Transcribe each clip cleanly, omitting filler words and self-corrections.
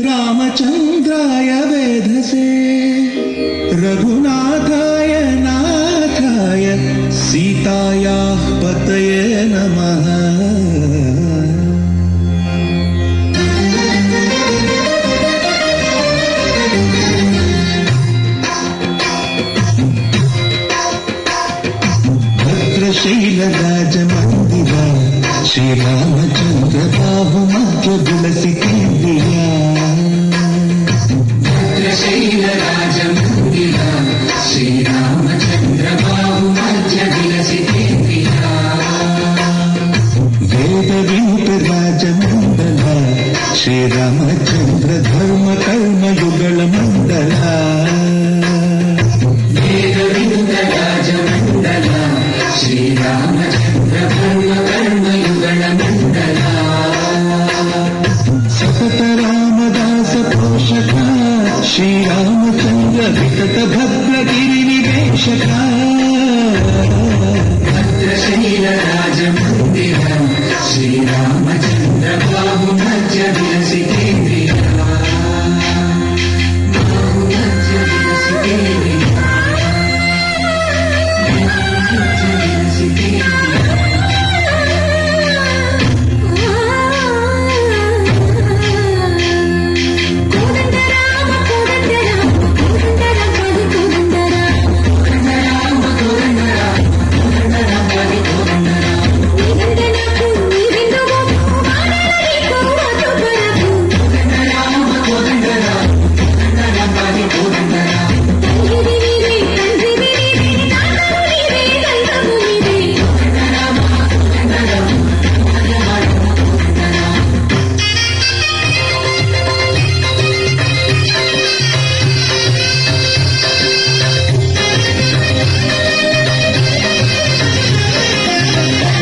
रामचन्द्राय वेधसे रघुनाथाय नाथाय सीतायाः पतये नमः। भद्रशैलराजमन्दिर श्रीरामचन्द्र बाहुमध्य विलसितेन्द्रिया। भद्रशैलराजमन्दिर श्रीरामचन्द्र बाहुमध्य विलसितेन्द्रिया। वेदविनुतराजमण्डल श्रीरामचन्द्र धर्म कर्म युगल मण्डल। वेदविनुतराजमण्डल श्रीरामचन्द्र धर्म कर्म युगल मण्डल। सतत रामदास पोषक श्रीरामचन्द्र विकट भद्र गिरिनिवेशक। भद्रशैलराजमन्दिर श्रीरामचन्द्र बाहुमध्य विलसितेन्द्रिया। बाहुमध्य विलसितेन्द्रिया। बाहुमध्य विलसितेन्द्रिया।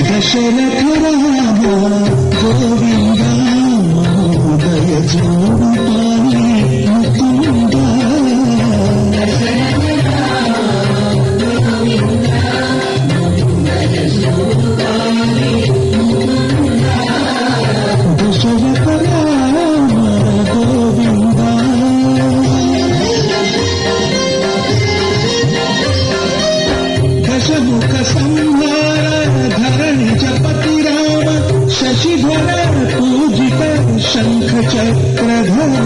दशरथ राम गोविंद महोदय जोड़ाने मुकुंद। दशरथ राम गोविंद दशमुख संहार धरणि जपति राम शशिधर पूजित शंख चक्रधर।